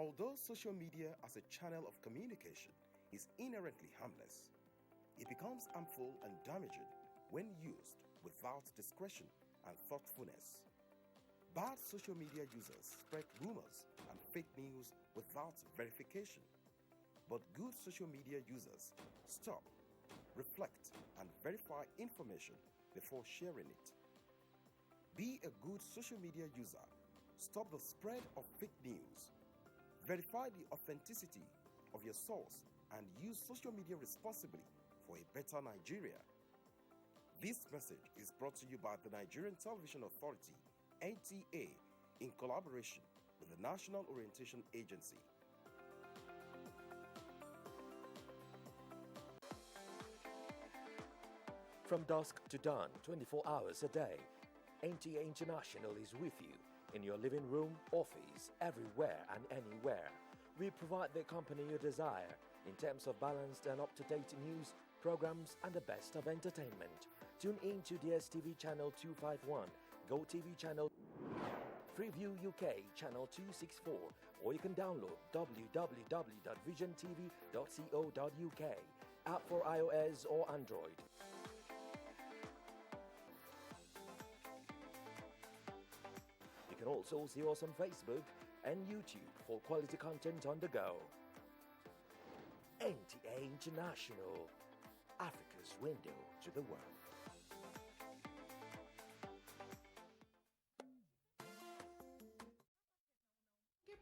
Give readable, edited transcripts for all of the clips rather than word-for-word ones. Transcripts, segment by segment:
Although social media as a channel of communication is inherently harmless, it becomes harmful and damaging when used without discretion and thoughtfulness. Bad social media users spread rumors and fake news without verification. But good social media users stop, reflect, and verify information before sharing it. Be a good social media user. Stop the spread of fake news. Verify the authenticity of your source and use social media responsibly for a better Nigeria. This message is brought to you by the Nigerian Television Authority, NTA, in collaboration with the National Orientation Agency. From dusk to dawn, 24 hours a day, NTA International is with you in your living room, office, everywhere and anywhere. We provide the company you desire in terms of balanced and up-to-date news, programs, and the best of entertainment. Tune in to DSTV channel 251, GoTV channel, Freeview UK channel 264, or you can download www.visiontv.co.uk, app for iOS or Android. You can also see us on Facebook and YouTube for quality content on the go. NTA International, Africa's window to the world.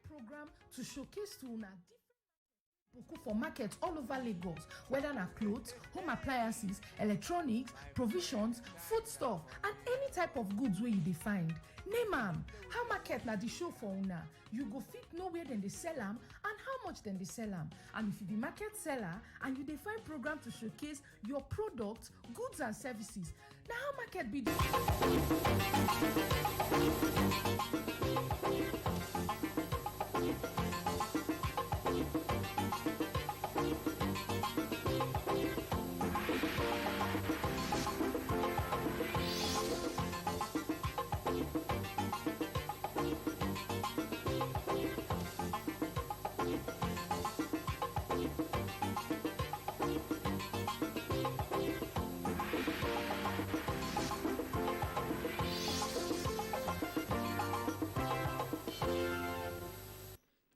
Program to showcase to una different for markets all over Lagos, whether na clothes, home appliances, electronics, provisions, foodstuff, and any type of goods where you dey find. Name am. How market na the show for una. You go fit know where dem dey sell am and how much dem dey sell am. And if you be market seller and you dey find program to showcase your products, goods and services, na how market be the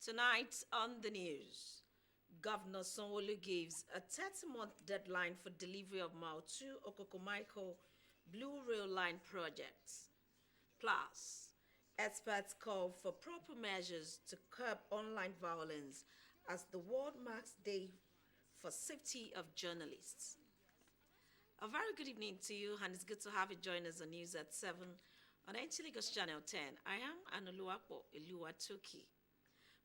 Tonight on the news, Governor Sanwo-Olu gives a 30-month deadline for delivery of Mile 2 Okokomaiko Blue Rail Line projects. Plus, experts call for proper measures to curb online violence as the world marks Day for Safety of Journalists. A very good evening to you, and it's good to have you join us on News at 7 on NTA Lagos Channel 10. I am Anuluwapo Oluwatoki.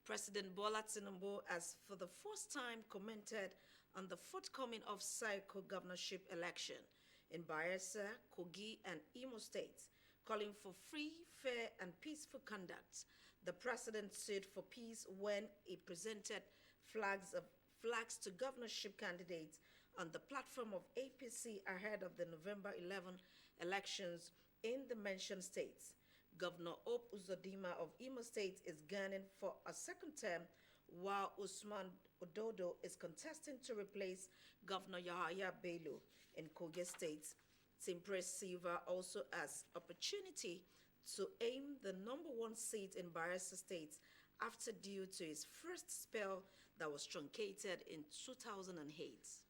President Bola Tinubu has for the first time commented on the forthcoming off-cycle governorship election in Bayelsa, Kogi, and Imo states, calling for free, fair, and peaceful conduct. The president sued for peace when he presented flags to governorship candidates on the platform of APC ahead of the November 11 elections in the mentioned states. Governor Hope Uzodinma of Imo State is gunning for a second term, while Usman Ododo is contesting to replace Governor Yahaya Bello in Kogi State. Timbre Silva also has opportunity to aim the #1 seat in Bayelsa State after due to his first spell that was truncated in 2008.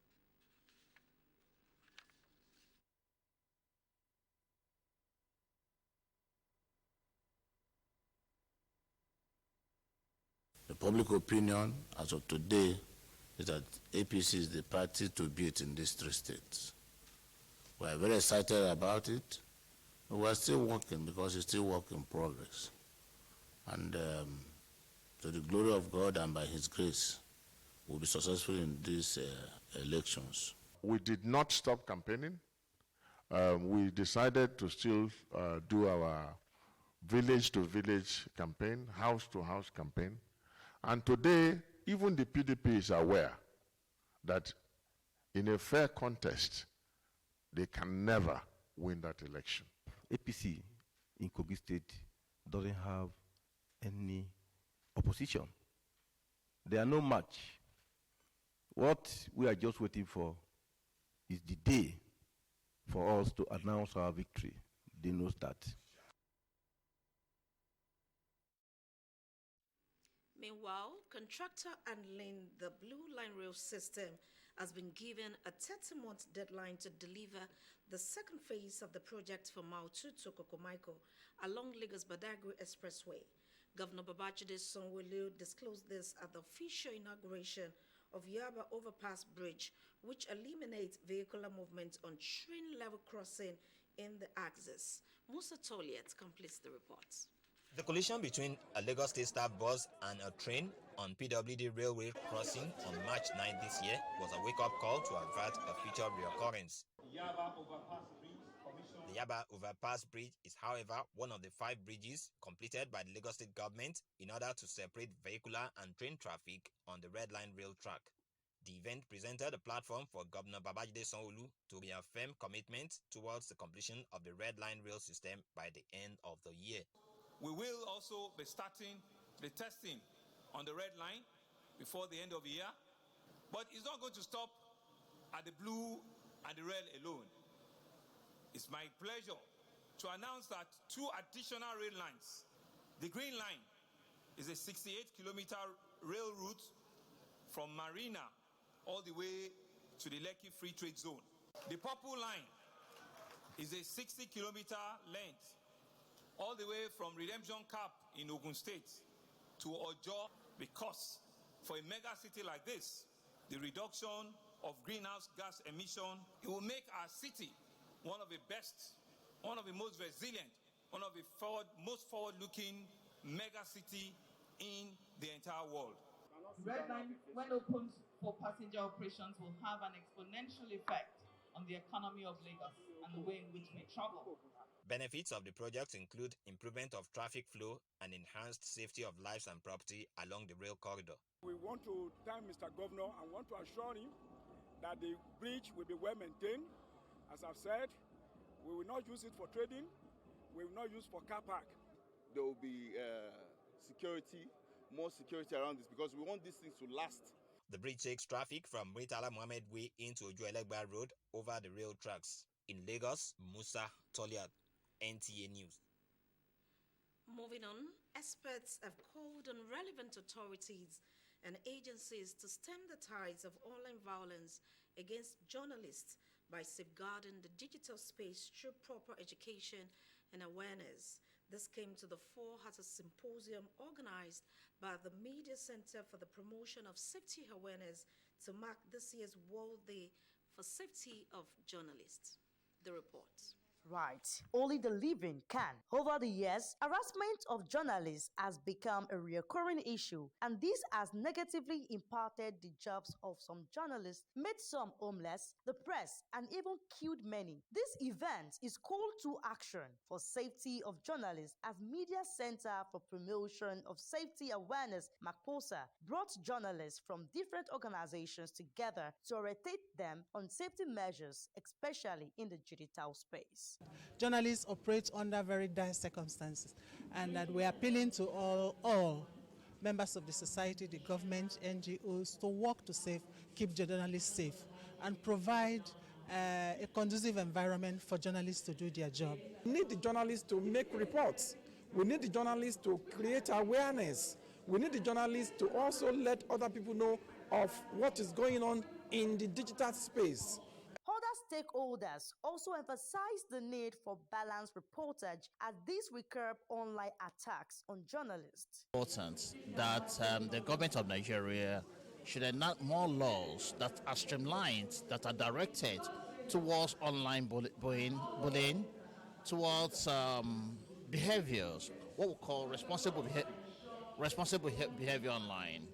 The public opinion as of today is that APC is the party to beat in these 3 states. We are very excited about it. We are still working because it's still work in progress. And to the glory of God and by His grace, we'll be successful in these elections. We did not stop campaigning. We decided to still do our village-to-village campaign, house-to-house campaign. And today, even the PDP is aware that in a fair contest, they can never win that election. APC in Kogi State doesn't have any opposition They are no match. What we are just waiting for is the day for us to announce our victory. They know that. Meanwhile, contractor handling the Blue Line Rail system has been given a 30-month deadline to deliver the second phase of the project from Mile 2 to Kokomaiko along Lagos-Badagry Expressway. Governor Babajide Sanwo-Olu disclosed this at the official inauguration of Yaba Overpass Bridge, which eliminates vehicular movement on train-level crossing in the axis. Musa Toliet completes the report. The collision between a Lagos State staff bus and a train on PWD railway crossing on March 9 this year was a wake-up call to avert a future reoccurrence. The Yaba Overpass Bridge is, however, one of the 5 bridges completed by the Lagos State government in order to separate vehicular and train traffic on the Red Line rail track. The event presented a platform for Governor Babajide Sanwo-Olu to reaffirm commitment towards the completion of the Red Line rail system by the end of the year. We will also be starting the testing on the Red Line before the end of the year. But it's not going to stop at the blue and the red alone. It's my pleasure to announce that 2 additional rail lines. The Green Line is a 68-kilometer rail route from Marina all the way to the Lekki Free Trade Zone. The Purple Line is a 60-kilometer length all the way from Redemption Cap in Ogun State to Ojo, because for a mega city like this, the reduction of greenhouse gas emission, it will make our city one of the best, one of the most resilient, one of the most forward-looking mega city in the entire world. Red Line, when opened for passenger operations, will have an exponential effect on the economy of Lagos and the way in which we travel. Benefits of the project include improvement of traffic flow and enhanced safety of lives and property along the rail corridor. We want to thank Mr. Governor and want to assure him that the bridge will be well maintained. As I've said, we will not use it for trading, we will not use it for car park. There will be security, more security around this, because we want these things to last. The bridge takes traffic from Murtala Mohammed Way into Ojuelegba Road over the rail tracks. In Lagos, Musa Toliat, NTA News. Moving on, experts have called on relevant authorities and agencies to stem the tides of online violence against journalists by safeguarding the digital space through proper education and awareness. This came to the fore at a symposium organized by the Media Center for the Promotion of Safety Awareness to mark this year's World Day for Safety of Journalists. The report. Right. Only the living can. Over the years, harassment of journalists has become a recurring issue, and this has negatively impacted the jobs of some journalists, made some homeless, the press, and even killed many. This event is called to action for safety of journalists as Media Center for Promotion of Safety Awareness, MACPOSA, brought journalists from different organizations together to orientate them on safety measures, especially in the digital space. Journalists operate under very dire circumstances, and that we are appealing to all members of the society, the government, NGOs, to work to keep journalists safe and provide a conducive environment for journalists to do their job. We need the journalists to make reports. We need the journalists to create awareness. We need the journalists to also let other people know of what is going on in the digital space. Other stakeholders also emphasize the need for balanced reportage as this will curb online attacks on journalists. It's important that the government of Nigeria should enact more laws that are streamlined, that are directed towards online bullying, towards behaviors, what we call responsible behavior online.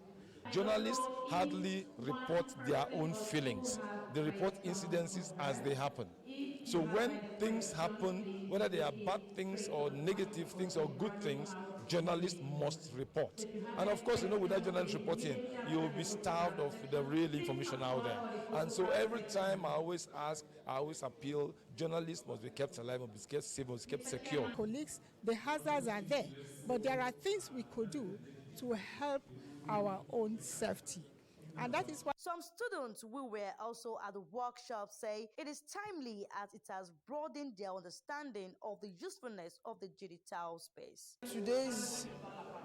Journalists hardly report their own feelings. They report incidences as they happen. So when things happen, whether they are bad things or negative things or good things, journalists must report. And of course, without journalists reporting, you will be starved of the real information out there. And so every time I always appeal, journalists must be kept alive, must be kept safe, must be kept secure. Colleagues, the hazards are there, but there are things we could do to help our own safety. And that is why some students who were also at the workshop say it is timely as it has broadened their understanding of the usefulness of the digital space. Today's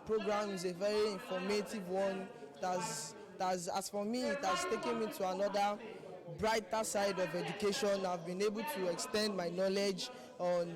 program is a very informative one. As for me, it has taken me to another brighter side of education. I've been able to extend my knowledge on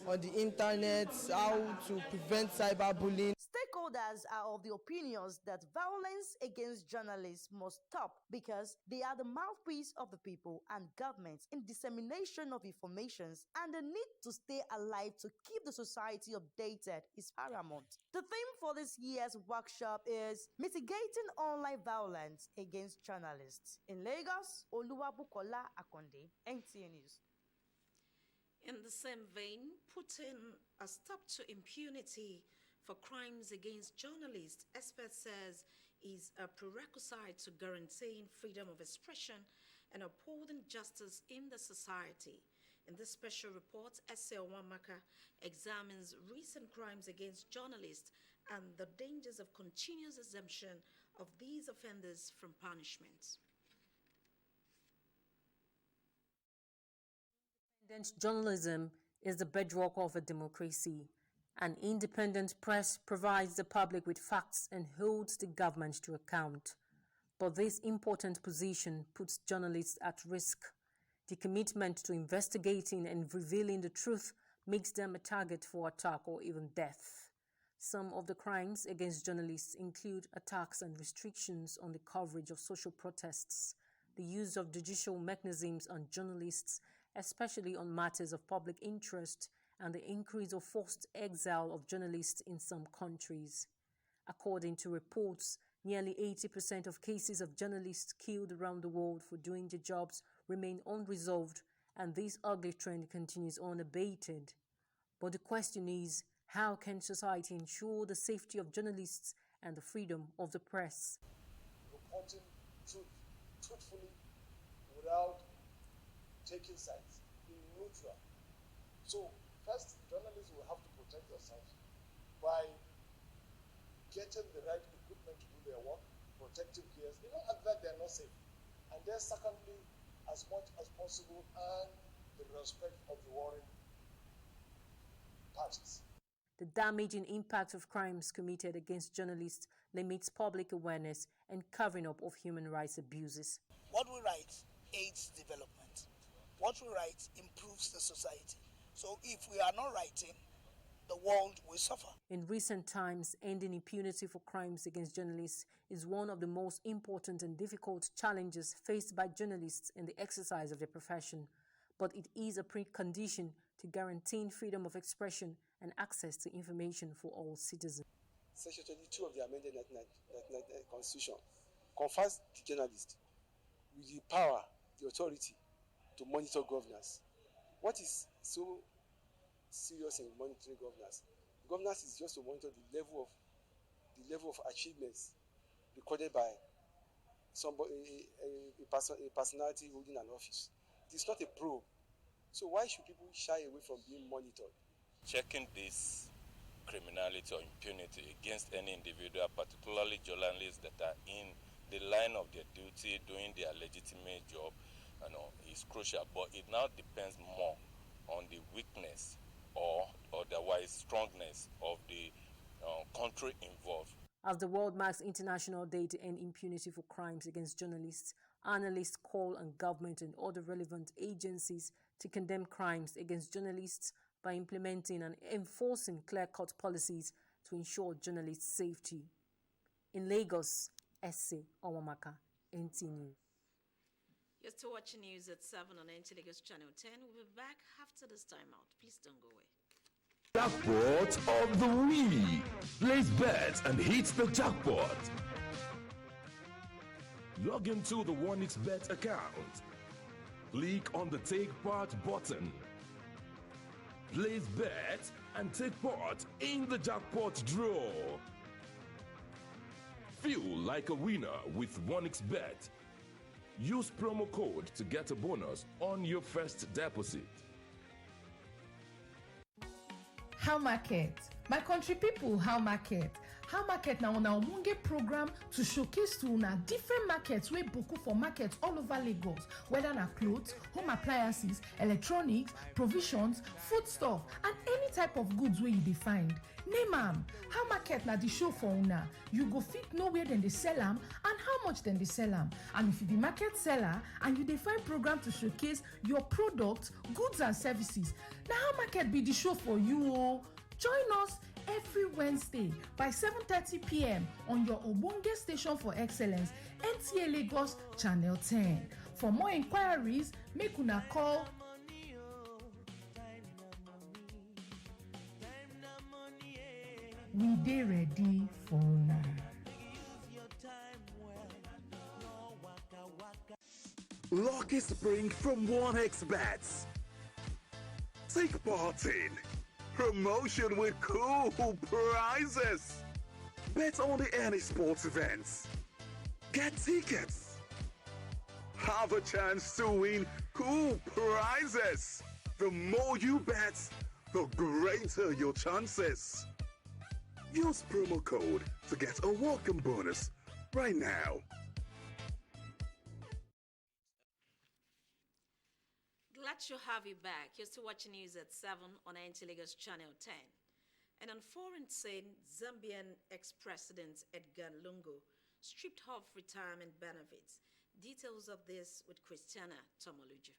the internet, how to prevent cyberbullying. Stakeholders are of the opinions that violence against journalists must stop because they are the mouthpiece of the people and governments in dissemination of information, and the need to stay alive to keep the society updated is paramount. The theme for this year's workshop is Mitigating Online Violence Against Journalists. In Lagos, Oluwabukola Akonde, NTA News. In the same vein, putting a stop to impunity for crimes against journalists, expert says, is a prerequisite to guaranteeing freedom of expression and upholding justice in the society. In this special report, S.A. Owamaka examines recent crimes against journalists and the dangers of continuous exemption of these offenders from punishment. Independent journalism is the bedrock of a democracy. An independent press provides the public with facts and holds the government to account. But this important position puts journalists at risk. The commitment to investigating and revealing the truth makes them a target for attack or even death. Some of the crimes against journalists include attacks and restrictions on the coverage of social protests, the use of judicial mechanisms on journalists, especially on matters of public interest, and the increase of forced exile of journalists in some countries. According to reports, nearly 80% of cases of journalists killed around the world for doing their jobs remain unresolved, and this ugly trend continues unabated. But the question is, how can society ensure the safety of journalists and the freedom of the press? Reporting truthfully without taking sides, being neutral. So, first, journalists will have to protect themselves by getting the right equipment to do their work, protective gears, even at that they are not safe. And then secondly, as much as possible, earn the respect of the warring parties. The damaging impact of crimes committed against journalists limits public awareness and covering up of human rights abuses. What we write aids development. What we write improves the society. So if we are not writing, the world will suffer. In recent times, ending impunity for crimes against journalists is one of the most important and difficult challenges faced by journalists in the exercise of their profession. But it is a precondition to guaranteeing freedom of expression and access to information for all citizens. Section 22 of the amended 1999 Constitution confers the journalist with the power, the authority to monitor governance. What is so serious in monitoring governance? Governance is just to monitor the level of achievements recorded by somebody, a personality holding an office. It is not a probe. So why should people shy away from being monitored? Checking this criminality or impunity against any individual, particularly journalists that are in the line of their duty, doing their legitimate job, is crucial. But it now depends more on the weakness or otherwise strongness of the country involved. As the world marks International Day to End Impunity for Crimes Against Journalists, analysts call on government and other relevant agencies to condemn crimes against journalists by implementing and enforcing clear-cut policies to ensure journalists' safety. In Lagos, S.A. Owamaka, NTA News. You're still watching news at 7 on NTA Lagos Channel 10. We'll be back after this timeout. Please don't go away. Jackpot of the week. Place bets and hit the jackpot. Log into the OneXBet account. Click on the Take Part button. Place bet and take part in the jackpot draw. Feel like a winner with OneXBet. Use promo code to get a bonus on your first deposit. How market? My country people, how market? How market na una omonge program to showcase to una different markets wey boku for markets all over Lagos, whether na clothes, home appliances, electronics, provisions, foodstuff, and any type of goods wey you dey find. Name am. How market na the show for una. You go fit know where dem dey sell am and how much dem dey sell am. And if you be market seller and you dey find program to showcase your products, goods and services, na how market be the show for you o. Join us every Wednesday by 7:30 p.m. on your Obonge Station for Excellence, NTA Lagos Channel 10. For more inquiries, make una call we dey ready for una. Lucky Spring from 1xBet. Take part in promotion with cool prizes. Bet on any sports events. Get tickets. Have a chance to win cool prizes. The more you bet, the greater your chances. Use promo code to get a welcome bonus right now. Glad to have you back. You're still watching news at 7 on NTA Lagos Channel 10. And on foreign scene, Zambian ex-president Edgar Lungu stripped off retirement benefits. Details of this with Christiana Tomoluju.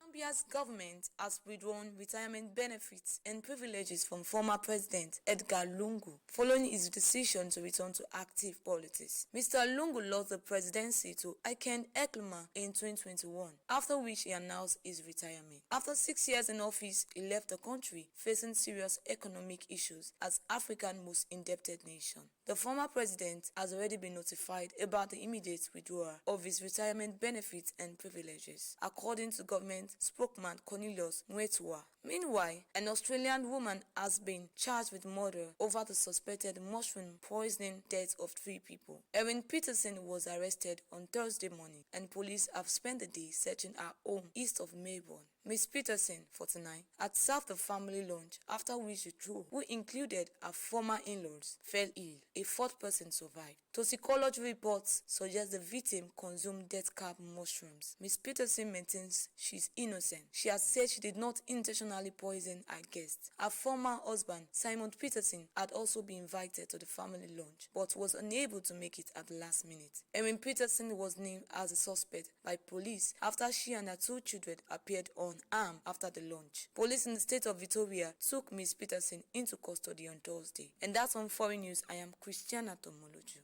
Zambia's government has withdrawn retirement benefits and privileges from former President Edgar Lungu following his decision to return to active politics. Mr. Lungu lost the presidency to Iken Eklima in 2021, after which he announced his retirement. After 6 years in office, he left the country facing serious economic issues as Africa's most indebted nation. The former president has already been notified about the immediate withdrawal of his retirement benefits and privileges, according to government spokesman Cornelius Mwetua. Meanwhile, an Australian woman has been charged with murder over the suspected mushroom poisoning death of 3 people. Erin Peterson was arrested on Thursday morning, and police have spent the day searching her home east of Melbourne. Ms. Peterson, 49, had served a family lunch after which the crew, who included her former in-laws, fell ill. A 4th person survived. Toxicology reports suggest the victim consumed death cap mushrooms. Ms. Peterson maintains she's innocent. She has said she did not intentionally poison her guests. Her former husband, Simon Peterson, had also been invited to the family lunch, but was unable to make it at the last minute. Erin Peterson was named as a suspect by police after she and her 2 children appeared unarmed after the lunch. Police in the state of Victoria took Ms. Peterson into custody on Thursday. And that's on Foreign News. I am Christiana Tomoluju.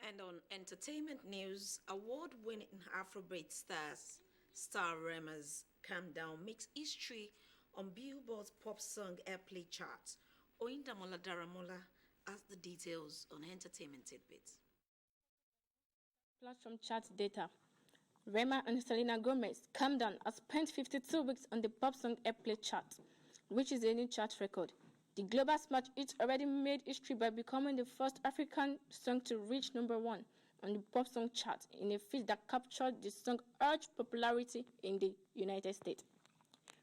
And on entertainment news, award-winning Afrobeat Star Rema's Calm Down makes history on Billboard's pop song airplay chart. Oyindamola Daramola has the details on entertainment tidbits. Platform chart data. Rema and Selena Gomez, Calm Down, has spent 52 weeks on the pop song airplay chart, which is a new chart record. The global smash hit already made history by becoming the first African song to reach number 1 on the pop song chart in a feat that captured the song's urge popularity in the United States.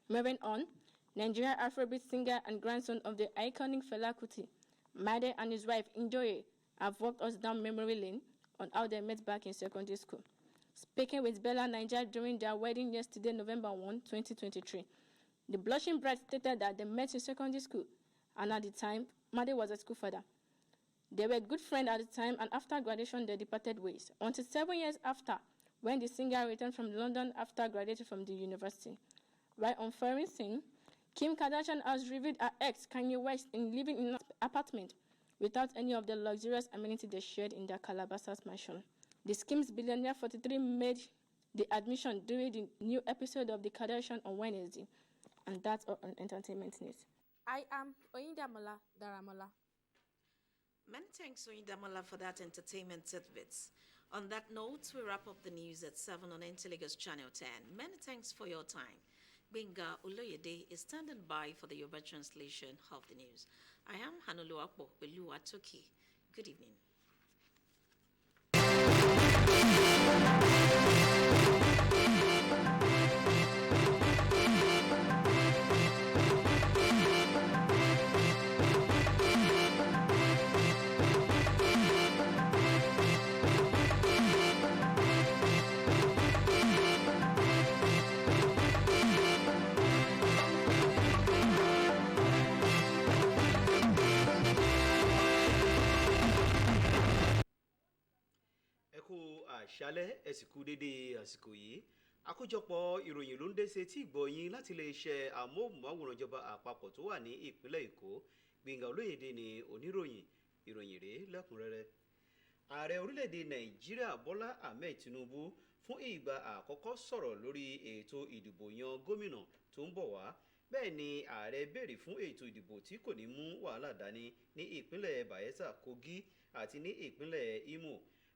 Moving on, Nigerian Afrobeat singer and grandson of the iconic Fela Kuti, Made, and his wife Njoye have walked us down memory lane on how they met back in secondary school. Speaking with Bella Niger during their wedding yesterday, November 1, 2023, the blushing bride stated that they met in secondary school, and at the time, Made was a school father. They were good friends at the time, and after graduation, they departed ways, until 7 years after, when the singer returned from London after graduating from the university. While on foreign scene, Kim Kardashian has revealed her ex, Kanye West, in living in an apartment without any of the luxurious amenities they shared in their Calabasas mansion. The Skims billionaire 43 made the admission during the new episode of The Kardashian on Wednesday, and that's all on entertainment news. I am Oyindamola Daramola. Many thanks, Oyindamola, for that entertainment tidbits. On that note, we wrap up the news at 7 on NTA Lagos Channel 10. Many thanks for your time. Benga Oloyede is standing by for the Yoruba translation of the news. I am Hanoluapo Beluwatoki. Good evening. kálẹ́ ẹ sì kú dédé àsìkò yìí àkójọpọ̀ ìròyìn ló ń dé sí etí ìgbọ̀yìn láti iléeṣẹ́ amóhùnmáwòrán ìjọba àpapọ̀ tó wà ní ìpínlẹ̀ Èkó Gbénga Olóyèdè ní oníròyìn ìròyìn rèé lẹ́kùnrẹ́rẹ́. Ààrẹ orílẹ̀-èdè Nàìjíríà Bọ́lá Ahmed Tinubu fún ìgbà àkọ́kọ́ sọ̀rọ̀ lórí ètò ìdìbò yan gómìnà tó ń bọ̀ wá. Bẹ́ẹ̀ ni ààrẹ béèrè fún ètò ìdìbò tí kò ní mú wàhálà dání ní ìpínlẹ̀ Bayelsa, Kogi àti ní ìpínlẹ̀ Imo.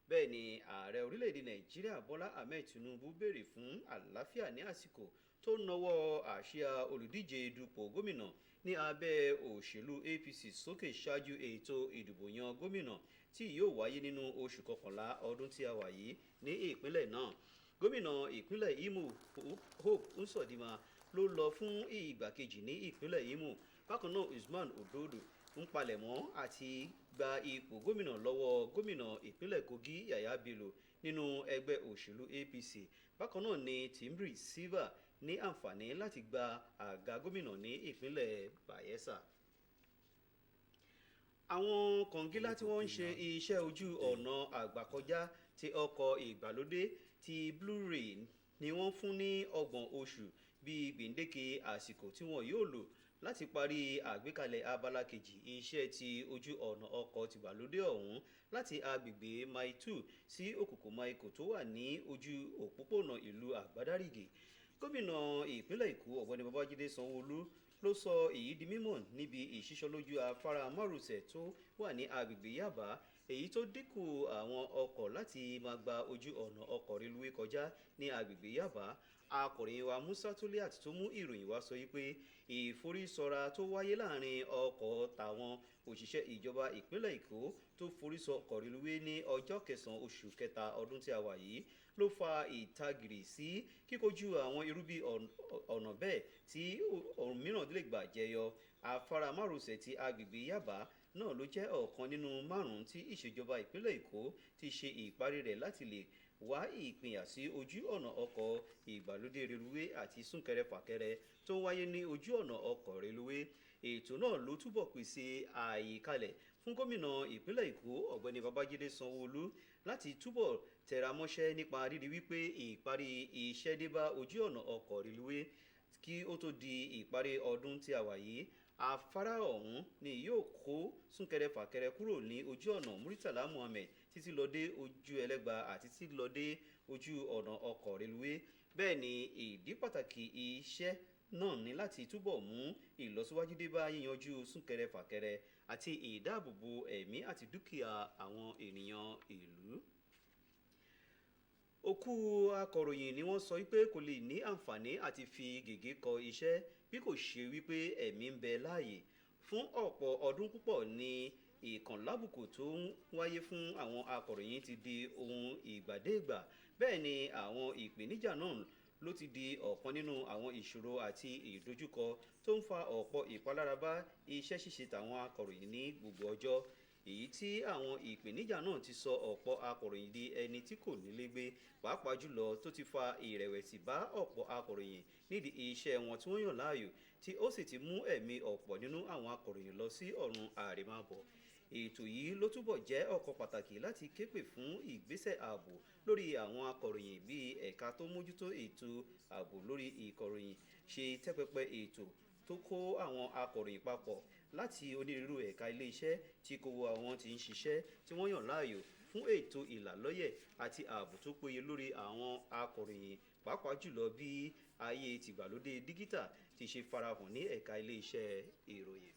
Bẹ́ẹ̀ ni ààrẹ orílẹ̀-èdè Nàìjíríà Bọ́lá Ahmed Tinubu béèrè fún àlàáfíà ní àsìkò tó nawọ́ àsíá olùdíje dupò gómìnà ní abẹ́ òṣèlú APC sókè ṣáájú ètò ìdìbò yan gómìnà tí yóò wáyé nínú oṣù kọkànlá ọdún tí a wà yìí ní ìpínlẹ̀ náà. Gómìnà ìpínlẹ̀ Imo Hope Uzodinma ló lọ fún ìgbà kejì ní ìpínlẹ̀ Imo. Bákan náà Usman Ododo ń palẹ̀mọ́ àti gba ipò gómìnà lọ́wọ́ gómìnà ìpínlẹ̀ Kogi Yaya Bello nínú ẹgbẹ́ òṣèlú APC. Bákan náà ni Timbre Silva ní àǹfààní láti gba àga gómìnà ní ìpínlẹ̀ Bayelsa. Àwọn kọ̀ǹgílá tí wọ́n ń ṣe iṣẹ́ ojú ọ̀nà àgbàkọjá ti ọkọ̀ ìgbàlódé ti Blue Ray ni wọ́n fún ní 30 oṣù bíi gbèǹdéke àsìkò tí wọ́n yóò lò láti parí àgbékalẹ̀ abala kejì iṣẹ́ ti ojú ọ̀nà ọkọ̀ tìgbàlódé ọ̀hún láti agbègbè Mile 2 sí òkùnkùn Mile Kò tó wà ní ojú òpópónà ìlú Àgbádárìgì. Gómìnà ìpínlẹ̀ Èkó Ọ̀gbẹ́ni Babájídé Sanwó-Olú ló sọ èyí di mímọ̀ níbi ìṣísọ́lójú afárá márosẹ̀ tó wà ní agbègbè Yaba, èyí tó dínkù àwọn ọkọ̀ láti máa gba ojú ọ̀nà ọkọ̀ reluwé kọjá ní agbègbè Yaba. Akọ̀ròyìn wa Musa Toliat tó mú ìròyìn wá sọ wípé ìforísọra tó wáyé láàrin ọkọ̀ tàwọn òṣìṣẹ́ ìjọba ìpínlẹ̀ Èkó tó forísọ ọkọ̀ reluwé ní ọjọ́ 9 oṣù kẹta ọdún tí a wà yìí ló fa ìtagìrì sí kíkojú àwọn irúbí ọ̀nà bẹ́ẹ̀ tí ọ̀run mìíràn lè gbà jẹyọ. Afárá márosẹ̀ ti agbègbè Yaba náà ló jẹ́ ọ̀kan nínú 5 tí ìṣèjọba ìpínlẹ̀ Èkó ti ṣe ìparí rẹ̀ láti lè wá ìpínyà sí ojú ọ̀nà ọkọ̀ ìgbàlódé reluwé àti súnkẹrẹ-fàkẹrẹ tó wáyé ní ojú ọ̀nà ọkọ̀ reluwé. Ètò náà ló túbọ̀ pèsè ààyè kalẹ̀ fún gómìnà ìpínlẹ̀ Èkó Ọ̀gbẹ́ni Babájídé Sanwó-Olú láti túbọ̀ tẹramọ́ṣẹ́ nípa rírí wípé ìparí iṣẹ́ dé bá ojú ọ̀nà ọkọ̀ reluwé kí ó tó di ìparí ọdún tí a wà yìí. Afárá ọ̀hún ni yóò kó súnkẹrẹ-fàkẹrẹ kúrò ní ojú ọ̀nà Muritala Muhammed títí lọ dé ojú Ẹlẹ́gba àti títí lọ dé ojú ọ̀nà ọkọ̀ reluwé. Bẹ́ẹ̀ ni ìdí pàtàkì iṣẹ́ náà ní láti túbọ̀ mú ìlọsíwájú dé bá yíyanjú súnkẹrẹ-fàkẹrẹ àti ìdáàbòbò ẹ̀mí àti dúkìá àwọn ènìyàn ìlú. Òkú akọ̀ròyìn ni wọ́n sọ wípé kò lè ní àǹfààní àti fi gègé kọ iṣẹ́ bí kò ṣe wípé ẹ̀mí ń bẹ láàyè. Fún ọ̀pọ̀ ọdún púpọ̀ ni ìkànlábùkù tó ń wáyé fún àwọn akọ̀ròyìn ti di ohun ìgbàdégbà. Bẹ́ẹ̀ ni àwọn ìpèníjà náà ló ti di ọ̀kan nínú àwọn ìṣòro àti ìdojúkọ tó ń fa ọ̀pọ̀ ìpalára bá iṣẹ́ ṣíṣe tàwọn akọ̀ròyìn ní gbogbo ọjọ́. Èyí tí àwọn ìpèníjà náà ti sọ ọ̀pọ̀ akọ̀ròyìn di ẹni tí kò nílé gbé, pàápàá jùlọ tó ti fa ìrẹ̀wẹ̀sì bá ọ̀pọ̀ akọ̀ròyìn nídìí iṣẹ́ wọn tí wọ́n yàn láàyò, tí ó sì ti mú ẹ̀mí ọ̀pọ̀ nínú àwọn akọ̀ròyìn lọ sí ọ̀run àrèmábọ̀. Ètò yìí ló túbọ̀ jẹ́ ọ̀kan pàtàkì láti képe fún ìgbésẹ̀ ààbò lórí àwọn akọ̀ròyìn bí ẹ̀ka tó mójútó ètò ààbò lórí ìkọ̀ròyìn ṣe tẹ́pẹpẹ ètò tó kó àwọn akọ̀ròyìn papọ̀ láti onírúurú ẹ̀ka iléeṣẹ́ tí kò wọ àwọn tí ń ṣiṣẹ́ tí wọ́n yàn láàyò fún ètò ìlàlọ́yẹ̀ àti ààbò tó péye lórí àwọn akọ̀ròyìn, pàápàá jùlọ bí ayé tìgbàlódé dígítà ti ṣe farahàn ní ẹ̀ka iléeṣẹ́ ìròyìn.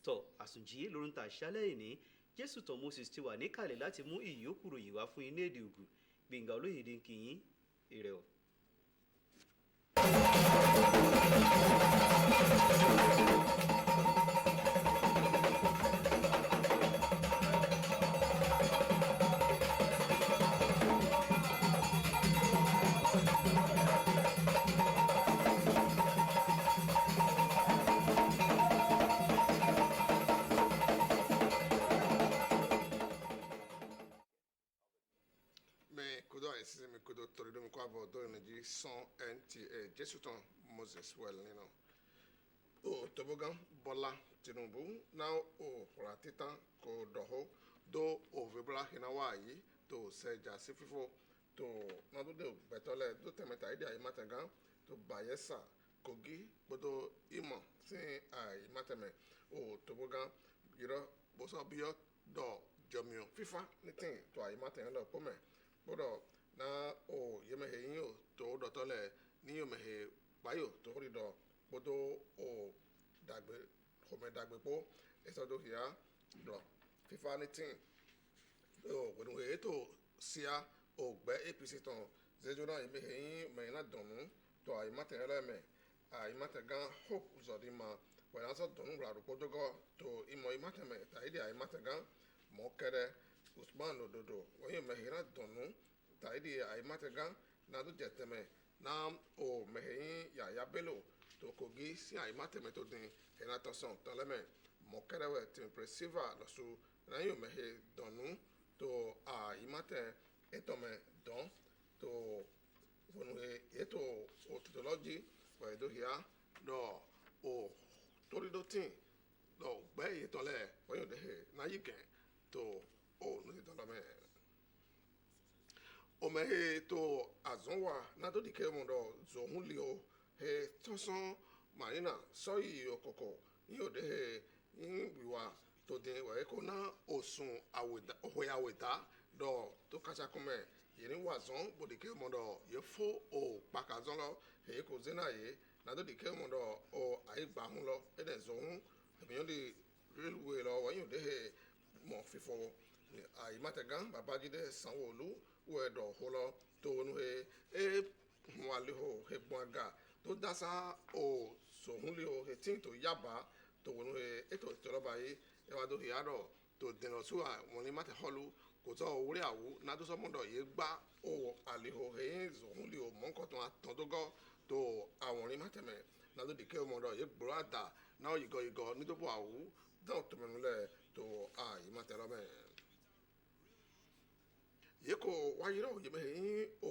Tọ́ Àsùnjí lórun ta ṣálẹ̀ ìní Jésù tán Moses ti wà níkàlẹ̀ láti mú ìyókù ròyìn wá fún iné èdè Ògùn. Gbénga Olóyèdè ń kí yín, ire o. Son NTA Jesuton Moses well Tobogan Bola Tinubu now Ratita ko doho do ovebla hinawayi to seja sififo to na do de betole do temeta ide ai matanga to Bayelsa Kogi bodo imo sin ai mateme o tobogan yiro boso bio do jomio fifa nitin to ai matanga lo pome bodo na o yeme he yin o to do tole ni yo me he bayo to ri do bodo o dagbe home dagbe po eso do hia do fifa nitin o gbẹdun he to sia o gbẹ APC tọn zejona yeme he yin me na donu to ai matanga lo me ai matagan hope zodi ma wala so donu bla ro podogo to imo imateme ta ide ai matagan mo kere Usman Ododo wọ́n mẹ̀hìn náà dùnú tàìdí àìmátẹ̀gán náà tó jẹ̀tẹ̀mẹ̀ náà ò mẹ̀hìn Yàyà Bello tó Kogi sí àìmátẹ̀mẹ̀ tó dín ẹ̀nà tọ̀sán tọ́lẹ́mẹ̀ mọ̀kẹ́rẹ́wẹ̀ tí pẹ̀sífà lọ́sọ náà yóò mẹ̀hìn dùnú tó àìmátẹ̀ ètòmẹ̀ dán tó fọnù ètò òtítọ́lọ́jì wẹ̀ẹ́dọ́gìá lọ ò torídọ́tìn lọ gbẹ́ ìtọ́lẹ̀ wọ́n yóò dẹ̀ náà yìí gẹ̀ tó o no se tala me o me he to azonwa na to dike mo do zo hunlio he toson marina so yi okoko yi o de he yin wiwa to de wa ko na osun aweda ohoya aweda do to kacha kome yin wa zon bo dike mo do ye fo o pakazon lo he ko zena ye na to dike mo do o ai gba hun lo e de zo hun e mi di railway lo wa yin o de he mo fifo àyèmátẹ̀gán Babájídé Sanwó-Olú wẹ̀dọ̀ hólọ́ tó nu he wàlíhò ẹ̀gbọ́n àgà tó dásá o sòhúnlíhò ẹ̀tí tó yaba tó nu he ètò ìtọ́lọ́ba yìí ẹ̀wà tó hìyàdọ̀ tó dènà sí àwọn ní mátẹ̀họ́lù kò tọ́ orí àwù nádúsọ́mọ́dọ̀ yìí gbá o àlíhò ẹ̀yìn sòhúnlíhò mọ́kàntán àtọ́dọ́gọ́ tó àwọn ní mátẹ̀mẹ̀ nádúdìkẹ́ ọmọdọ̀ yìí gbòòrò àdà náà yìgọ̀ nítorí àwù dáhùn tó mẹ́nulẹ̀ tó àyèmátẹ̀lọ́mẹ̀ yeko wayiro yeme yin o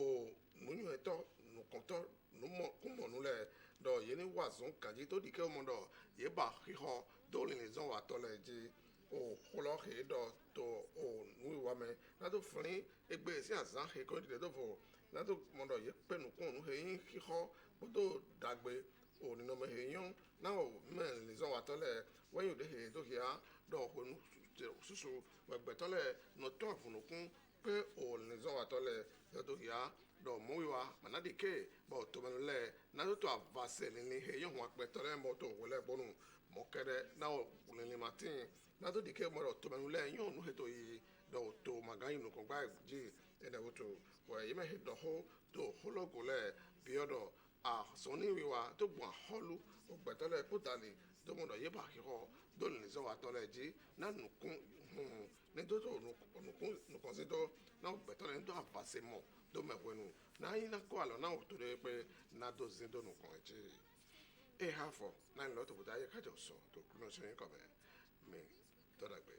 nunyu eto nukonto numo kumo nule do yeni wazon kanji to dike omodo ye ba hiho do le zon wa to le ji o holo he do to o nu wa me na to frin egbe si azan he ko de do fo na to modo ye penu kun nu he yin hiho bodo dagbe o ni no me he yon na o me le zon wa to le when you de he do hia do ho nu susu we gbe to le no to funukun pé òòlù zɔn wa tɔ lɛ yɔdo ya dɔ muyiwa manadi ke bɔn tɔmɛnu lɛ n'ado to avase lili he yɔn akpɛ tɔ lɛ mɔ to wòlɛ bɔnu mɔkɛrɛ n'awɔ lili ma tin n'ado di ke mɔ dɔ tɔmɛnu lɛ yɔn nu he to yi dɔ to maga yi nu kɔgba dzi ɛnɛ woto wɛ yi mɛ he dɔ ho to hologo lɛ biyɔ dɔ a sɔni wiwa to gbɔn ahɔlu ɔgbɛtɔ lɛ kpotali to mɔ dɔ yeba xixɔ do lili zɔn wa tɔ lɛ dzi na nukun ne do to nukɔnsi do na gbɛtɔ lɛ do avase mɔ do mɛ wɛnu na yi na kɔ alɔ na o to de pe na do zi do nukɔn dzi e ha fɔ na yi lɔ to buta ye kadzɔ sɔ to kunu sɔ yin kɔmɛ mi tɔ da gbe.